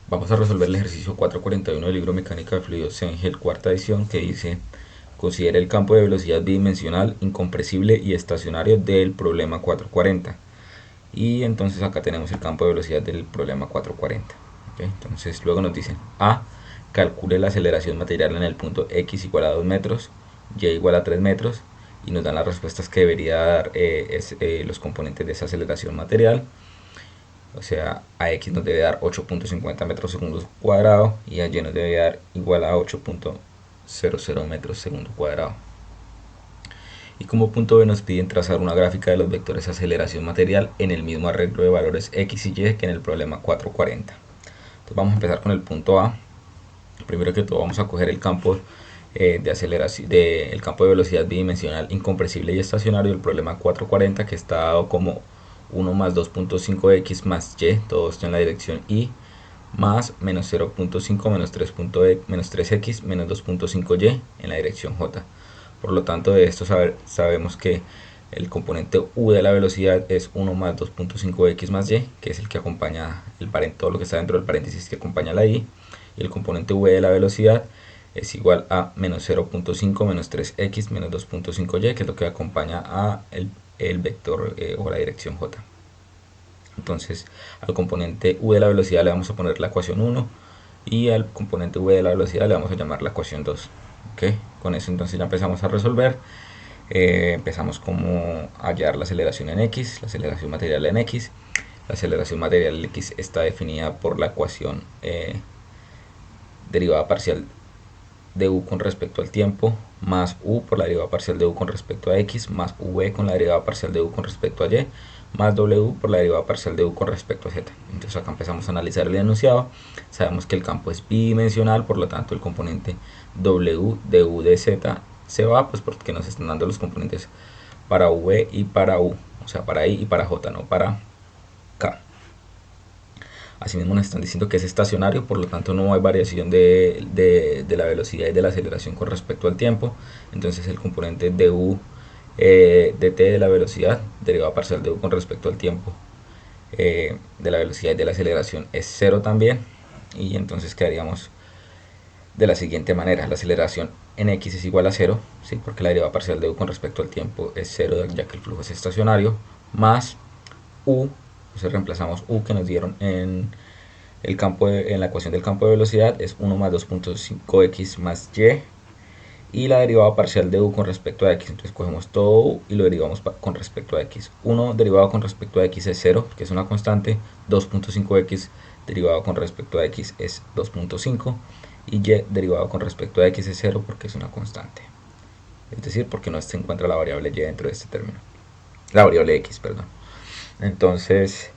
Vamos a resolver el ejercicio 441 del libro Mecánica de Fluidos Sengel, cuarta edición, que dice: considera el campo de velocidad bidimensional, incompresible y estacionario del problema 440. Y entonces acá tenemos el campo de velocidad del problema 440. ¿Okay? Entonces luego nos dicen: A, calcule la aceleración material en el punto X igual a 2 metros, Y igual a 3 metros, y nos dan las respuestas que debería dar los componentes de esa aceleración material. O sea, a X nos debe dar 8.50 metros segundos cuadrados y a Y nos debe dar igual a 8.00 metros segundo cuadrado. Y como punto B nos piden trazar una gráfica de los vectores de aceleración material en el mismo arreglo de valores X y Y que en el problema 440. Entonces vamos a empezar con el punto A. Primero que todo vamos a coger el campo de aceleración, el campo de velocidad bidimensional incompresible y estacionario del problema 440, que está dado como 1 más 2.5x más y, todo esto en la dirección y, más menos 0.5 menos 3x menos 2.5y en la dirección j. Por lo tanto, de esto sabemos que el componente u de la velocidad es 1 más 2.5x más y, que es el que acompaña todo lo que está dentro del paréntesis que acompaña la y el componente v de la velocidad es igual a menos 0.5 menos 3x menos 2.5y, que es lo que acompaña a el vector o la dirección j. Entonces al componente u de la velocidad le vamos a poner la ecuación 1 y al componente v de la velocidad le vamos a llamar la ecuación 2. ¿Okay? Con eso entonces ya empezamos a resolver. Empezamos como a hallar la aceleración en x, la aceleración material en x. La aceleración material en x está definida por la ecuación derivada parcial de u con respecto al tiempo, más u por la derivada parcial de u con respecto a x, más v con la derivada parcial de u con respecto a y, más w por la derivada parcial de u con respecto a z. Entonces acá empezamos a analizar el enunciado. Sabemos que el campo es bidimensional, por lo tanto el componente w de u de z se va, pues porque nos están dando los componentes para v y para u, o sea, para i y para j, no para k. Asimismo nos están diciendo que es estacionario, por lo tanto no hay variación de la velocidad y de la aceleración con respecto al tiempo. Entonces el componente de u dt de la velocidad, derivada parcial de u con respecto al tiempo, de la velocidad y de la aceleración es 0 también. Y entonces quedaríamos de la siguiente manera: la aceleración en x es igual a 0, ¿sí? Porque la derivada parcial de u con respecto al tiempo es 0, ya que el flujo es estacionario, más u. Entonces reemplazamos u que nos dieron en la ecuación del campo de velocidad, es 1 más 2.5x más y la derivada parcial de u con respecto a x. Entonces cogemos todo u y lo derivamos con respecto a x. 1 derivado con respecto a x es 0, que es una constante. 2.5x derivado con respecto a x es 2.5 y y derivado con respecto a x es 0 porque es una constante, es decir, porque no se encuentra la variable y dentro de este término, la variable x, perdón. Entonces,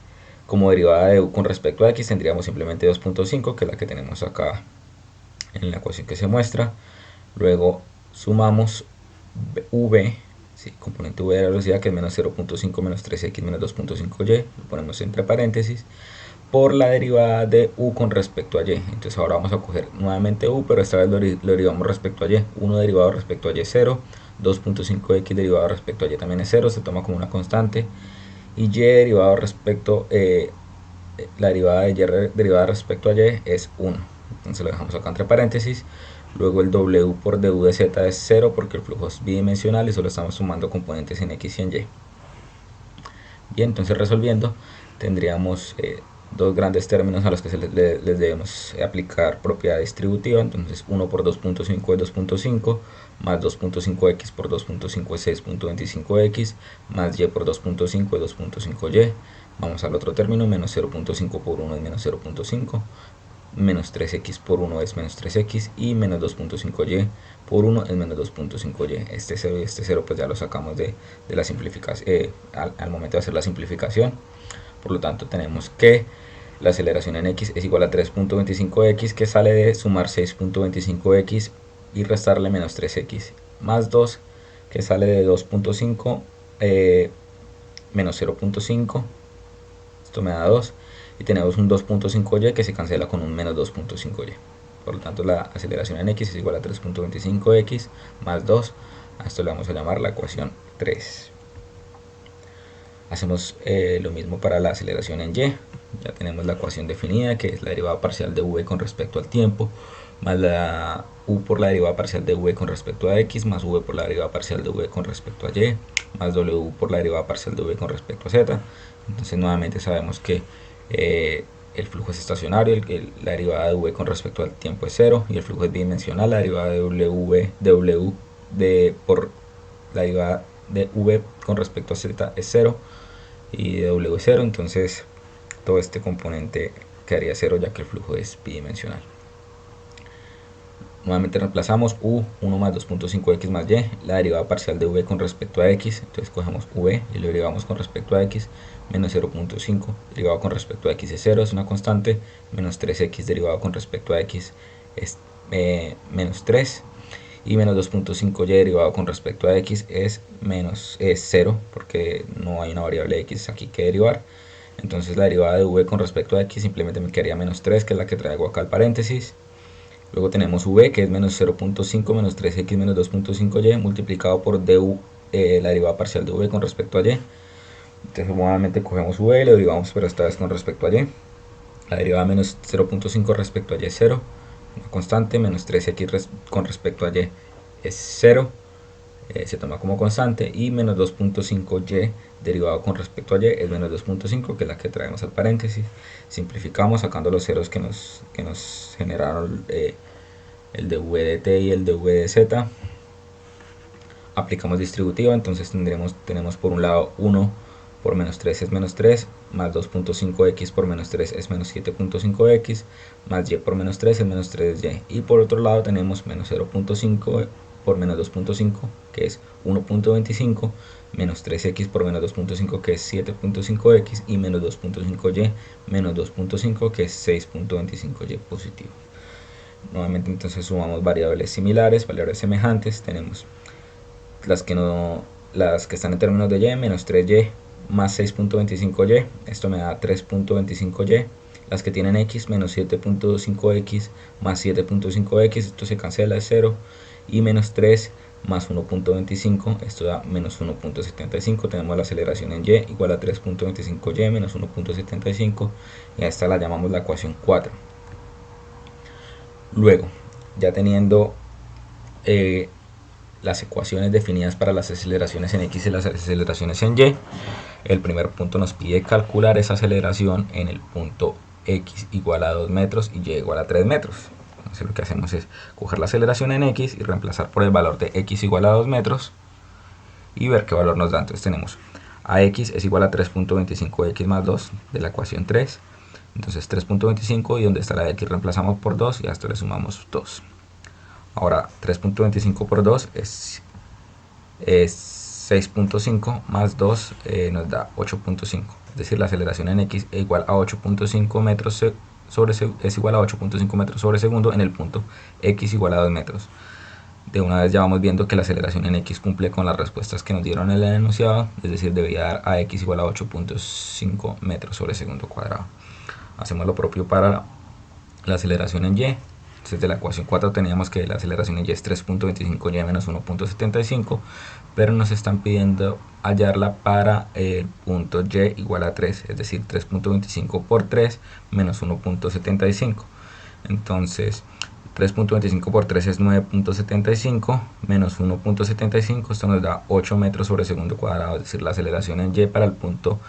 como derivada de u con respecto a x tendríamos simplemente 2.5, que es la que tenemos acá en la ecuación que se muestra. Luego sumamos v, ¿sí? Componente v de la velocidad, que es menos 0.5 menos 3x menos 2.5y, lo ponemos entre paréntesis, por la derivada de u con respecto a y. Entonces ahora vamos a coger nuevamente u, pero esta vez lo derivamos respecto a y. 1 derivado respecto a y es 0, 2.5x derivado respecto a y también es 0, se toma como una constante, y y derivado respecto la derivada de y derivada respecto a y es 1. Entonces lo dejamos acá entre paréntesis. Luego el w por du de z es 0 porque el flujo es bidimensional y solo estamos sumando componentes en x y en y. Bien, entonces resolviendo tendríamos dos grandes términos a los que les debemos aplicar propiedad distributiva. Entonces 1 por 2.5 es 2.5, más 2.5x por 2.5 es 6.25x, más y por 2.5 es 2.5y. Vamos al otro término: menos 0.5 por 1 es menos 0.5, menos 3x por 1 es menos 3x y menos 2.5y por 1 es menos 2.5y. Este 0 y este 0 pues ya lo sacamos de la simplificación, al momento de hacer la simplificación. Por lo tanto tenemos que la aceleración en x es igual a 3.25x, que sale de sumar 6.25x y restarle menos 3x, más 2, que sale de 2.5 menos 0.5, esto me da 2, y tenemos un 2.5y que se cancela con un menos 2.5y. Por lo tanto la aceleración en x es igual a 3.25x más 2. A esto le vamos a llamar la ecuación 3. Hacemos lo mismo para la aceleración en y. Ya tenemos la ecuación definida, que es la derivada parcial de v con respecto al tiempo, más la u por la derivada parcial de v con respecto a x, más v por la derivada parcial de v con respecto a y, más w por la derivada parcial de v con respecto a z. Entonces nuevamente sabemos que el flujo es estacionario, la derivada de v con respecto al tiempo es 0, y el flujo es bidimensional, la derivada de por la derivada de v con respecto a z es 0 y de w es 0, entonces todo este componente quedaría 0 ya que el flujo es bidimensional. Nuevamente reemplazamos u, 1 más 2.5x más y, la derivada parcial de v con respecto a x, entonces cogemos v y lo derivamos con respecto a x, menos 0.5 derivado con respecto a x es 0, es una constante, menos 3x derivado con respecto a x es menos 3, y menos 2.5y derivado con respecto a x es 0, porque no hay una variable x aquí que derivar. Entonces la derivada de v con respecto a x simplemente me quedaría menos 3, que es la que traigo acá al paréntesis. Luego tenemos v, que es menos 0.5 menos 3x menos 2.5y multiplicado por du, la derivada parcial de v con respecto a y. Entonces nuevamente cogemos v y lo derivamos, pero esta vez con respecto a y. La derivada de menos 0.5 respecto a y es 0, una constante, menos 3x con respecto a y es 0, se toma como constante, y menos 2.5y derivado con respecto a y es menos 2.5, que es la que traemos al paréntesis. Simplificamos sacando los ceros que nos generaron el de v de t y el de v de z. Aplicamos distributiva, entonces tenemos por un lado 1 por menos 3 es menos 3, más 2.5x por menos 3 es menos 7.5x, más y por menos 3 es menos 3y. Y por otro lado tenemos menos 0.5 por menos 2.5, que es 1.25, menos 3x por menos 2.5, que es 7.5x, y menos 2.5y menos 2.5, que es 6.25y positivo. Nuevamente entonces sumamos variables similares, variables semejantes. Tenemos las que están en términos de y, menos 3y más 6.25y, esto me da 3.25y. Las que tienen x, menos 7.5x más 7.5x, esto se cancela, es 0, y menos 3 más 1.25, esto da menos 1.75. Tenemos la aceleración en y igual a 3.25y menos 1.75, y a esta la llamamos la ecuación 4. Luego, ya teniendo las ecuaciones definidas para las aceleraciones en x y las aceleraciones en y, el primer punto nos pide calcular esa aceleración en el punto x igual a 2 metros y y igual a 3 metros. Entonces lo que hacemos es coger la aceleración en x y reemplazar por el valor de x igual a 2 metros y ver qué valor nos da. Entonces tenemos a x es igual a 3.25x más 2 de la ecuación 3. Entonces 3.25, y donde está la de x reemplazamos por 2 y a esto le sumamos 2. Ahora 3.25 por 2 es 6.5 más 2 nos da 8.5. Es decir, la aceleración en x es igual a 8.5 metros es igual a 8.5 metros sobre segundo en el punto x igual a 2 metros. De una vez ya vamos viendo que la aceleración en x cumple con las respuestas que nos dieron en el enunciado, es decir, debería dar a x igual a 8.5 metros sobre segundo cuadrado. Hacemos lo propio para la aceleración en y. Entonces de la ecuación 4 teníamos que la aceleración en y es 3.25y menos 1.75, pero nos están pidiendo hallarla para el punto y igual a 3, es decir, 3.25 por 3 menos 1.75. Entonces 3.25 por 3 es 9.75 menos 1.75, esto nos da 8 metros sobre segundo cuadrado, es decir, la aceleración en y para el punto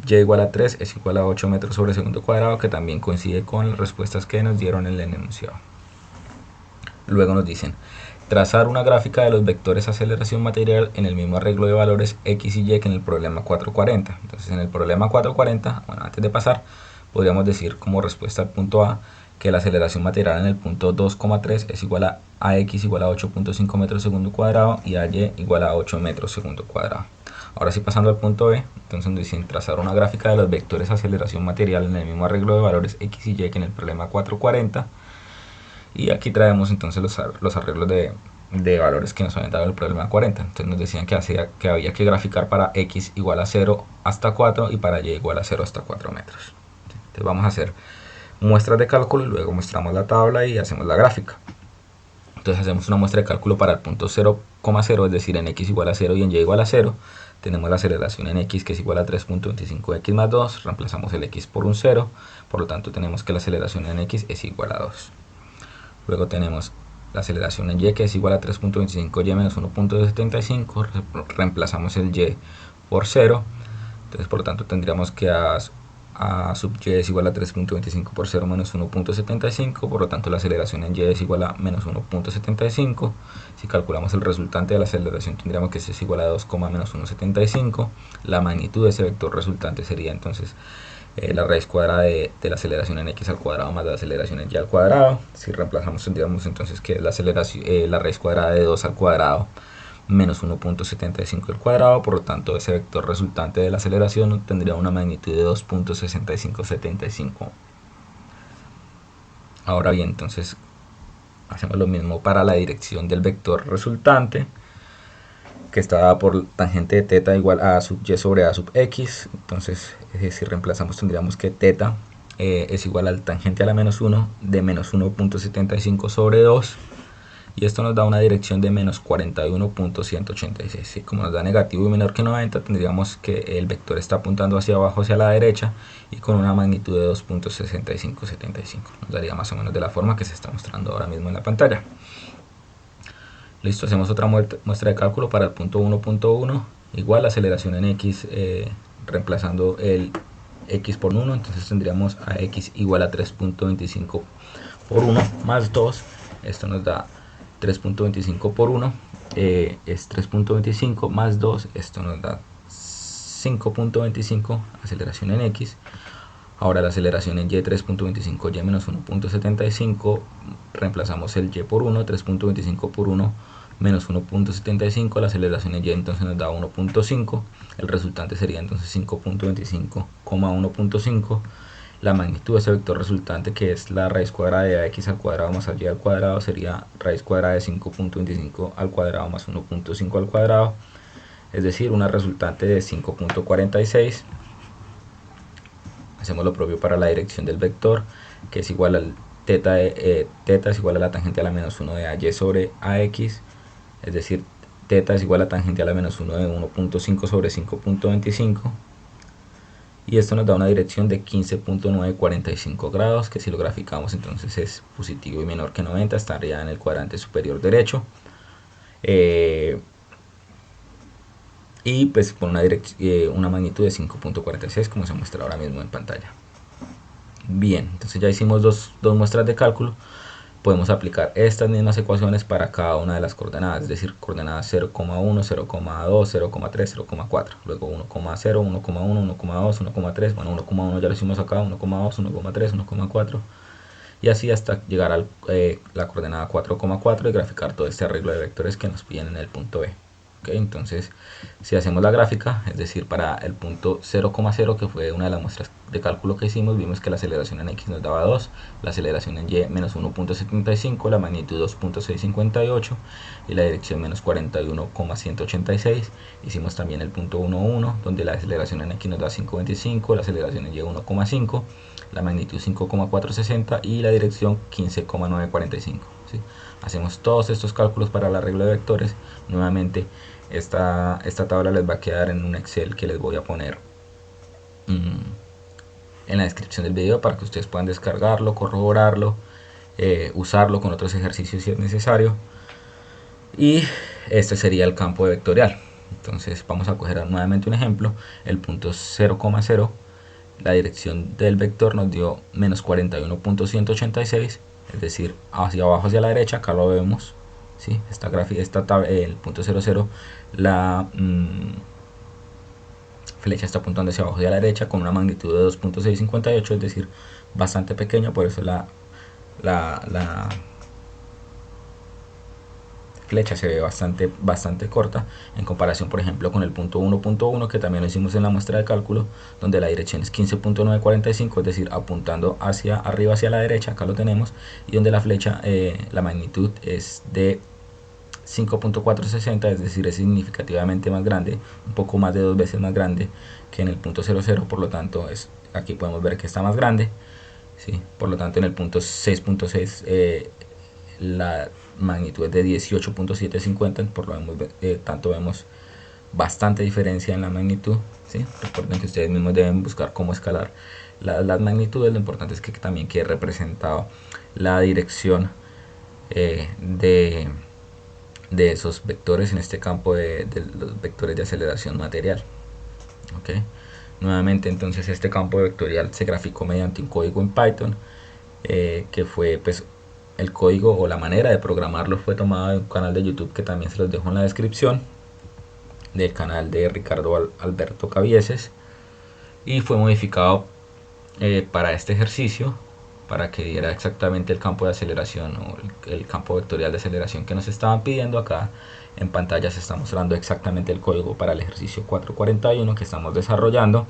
y igual a 3 es igual a 8 metros sobre segundo cuadrado, que también coincide con las respuestas que nos dieron en el enunciado. Luego nos dicen trazar una gráfica de los vectores aceleración material en el mismo arreglo de valores x y y que en el problema 440. Entonces en el problema 440, bueno, antes de pasar, podríamos decir como respuesta al punto A que la aceleración material en el punto 2,3 es igual a x igual a 8.5 metros segundo cuadrado y a y igual a 8 metros segundo cuadrado. Ahora sí, pasando al punto B, entonces nos dicen trazar una gráfica de los vectores aceleración material en el mismo arreglo de valores x y y que en el problema 440. Y aquí traemos entonces los arreglos de valores que nos habían dado el problema 40. Entonces nos decían que había que graficar para x igual a 0 hasta 4 y para y igual a 0 hasta 4 metros. Entonces vamos a hacer muestras de cálculo y luego mostramos la tabla y hacemos la gráfica. Entonces hacemos una muestra de cálculo para el punto 0,0, es decir, en x igual a 0 y en y igual a 0. tenemos la aceleración en x que es igual a 3.25x más 2, reemplazamos el x por un 0, por lo tanto tenemos que la aceleración en x es igual a 2. Luego tenemos la aceleración en y que es igual a 3.25y menos 1.75, reemplazamos el y por 0, entonces por lo tanto tendríamos que a sub y es igual a 3.25 por 0 menos 1.75, por lo tanto la aceleración en y es igual a menos 1.75. Si calculamos el resultante de la aceleración tendríamos que es igual a 2, menos 1.75. La magnitud de ese vector resultante sería entonces la raíz cuadrada de la aceleración en x al cuadrado más la aceleración en y al cuadrado. Si reemplazamos tendríamos entonces que la aceleración, la raíz cuadrada de 2 al cuadrado menos 1.75 al cuadrado, por lo tanto ese vector resultante de la aceleración tendría una magnitud de 2.6575. Ahora bien, entonces hacemos lo mismo para la dirección del vector resultante, que está dada por tangente de teta igual a sub y sobre a sub x. Entonces si reemplazamos tendríamos que teta es igual al tangente a la menos 1 de menos 1.75 sobre 2, y esto nos da una dirección de menos 41.186. ¿sí? Como nos da negativo y menor que 90, tendríamos que el vector está apuntando hacia abajo, hacia la derecha, y con una magnitud de 2.6575. Nos daría más o menos de la forma que se está mostrando ahora mismo en la pantalla. Listo, hacemos otra muestra de cálculo para el punto 1.1, igual la aceleración en x, reemplazando el x por 1, entonces tendríamos a x igual a 3.25 por 1 más 2, esto nos da 3.25 por 1, es 3.25 más 2, esto nos da 5.25, aceleración en x. Ahora la aceleración en y, 3.25 y menos 1.75, reemplazamos el y por 1, 3.25 por 1 menos 1.75, la aceleración en y entonces nos da 1.5, el resultante sería entonces 5.25, 1.5. La magnitud de ese vector resultante, que es la raíz cuadrada de ax al cuadrado más y al cuadrado, sería raíz cuadrada de 5.25 al cuadrado más 1.5 al cuadrado, es decir, una resultante de 5.46. Hacemos lo propio para la dirección del vector, que es igual al teta, teta es igual a la tangente a la menos 1 de ay sobre ax, es decir, teta es igual a tangente a la menos 1 de 1.5 sobre 5.25, y esto nos da una dirección de 15.945 grados, que si lo graficamos entonces es positivo y menor que 90, estaría en el cuadrante superior derecho, y pues con una magnitud de 5.46, como se muestra ahora mismo en pantalla. Bien, entonces ya hicimos dos muestras de cálculo. Podemos aplicar estas mismas ecuaciones para cada una de las coordenadas, es decir, coordenadas 0,1, 0,2, 0,3, 0,4, luego 1,0, 1,1, 1,2, 1,3, bueno, 1,1 ya lo hicimos acá, 1,2, 1,3, 1,4, y así hasta llegar a la coordenada 4,4 y graficar todo este arreglo de vectores que nos piden en el punto B. ¿Okay? Entonces, si hacemos la gráfica, es decir, para el punto 0,0, que fue una de las muestras de cálculo que hicimos, vimos que la aceleración en x nos daba 2, la aceleración en y menos 1.75, la magnitud 2.658 y la dirección menos 41.186. Hicimos también el punto 1,1, donde la aceleración en x nos da 5.25, la aceleración en y 1,5, la magnitud 5,460 y la dirección 15,945. ¿sí? Hacemos todos estos cálculos para el arreglo de vectores. Nuevamente esta tabla les va a quedar en un Excel que les voy a poner en la descripción del video para que ustedes puedan descargarlo, corroborarlo, usarlo con otros ejercicios si es necesario. Y este sería el campo vectorial. Entonces vamos a coger nuevamente un ejemplo, el punto 0,0, la dirección del vector nos dio menos 41.186, es decir, hacia abajo, hacia la derecha, acá lo vemos, ¿sí? El punto 00, la flecha está apuntando hacia abajo, hacia la derecha, con una magnitud de 2.658, es decir, bastante pequeña, por eso la flecha se ve bastante corta en comparación, por ejemplo, con el punto 1.1, que también lo hicimos en la muestra de cálculo, donde la dirección es 15.945, es decir, apuntando hacia arriba, hacia la derecha, acá lo tenemos, y donde la flecha, la magnitud es de 5.460, es decir, es significativamente más grande, un poco más de 2 veces más grande que en el punto 00, por lo tanto aquí podemos ver que está más grande, ¿sí? Por lo tanto en el punto 6.6 la magnitud es de 18.750, por lo tanto vemos bastante diferencia en la magnitud, ¿sí? Recuerden que ustedes mismos deben buscar cómo escalar las magnitudes. Lo importante es que también quede representado la dirección de esos vectores en este campo de los vectores de aceleración material. ¿Okay? Nuevamente, entonces, este campo vectorial se graficó mediante un código en Python, que fue, pues, el código o la manera de programarlo fue tomado de un canal de YouTube que también se los dejo en la descripción, del canal de Ricardo Alberto Cavieses, y fue modificado para este ejercicio, para que diera exactamente el campo de aceleración o el campo vectorial de aceleración que nos estaban pidiendo. Acá en pantalla se está mostrando exactamente el código para el ejercicio 441 que estamos desarrollando,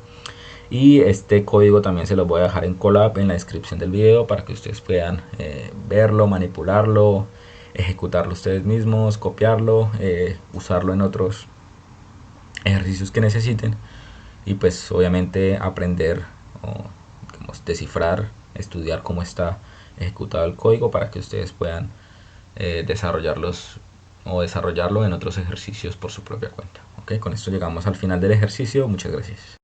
y este código también se los voy a dejar en Colab en la descripción del video para que ustedes puedan verlo, manipularlo, ejecutarlo ustedes mismos, copiarlo, usarlo en otros ejercicios que necesiten, y pues obviamente aprender o digamos, descifrar, estudiar cómo está ejecutado el código para que ustedes puedan desarrollarlos o desarrollarlo en otros ejercicios por su propia cuenta. ¿Ok? Con esto llegamos al final del ejercicio. Muchas gracias.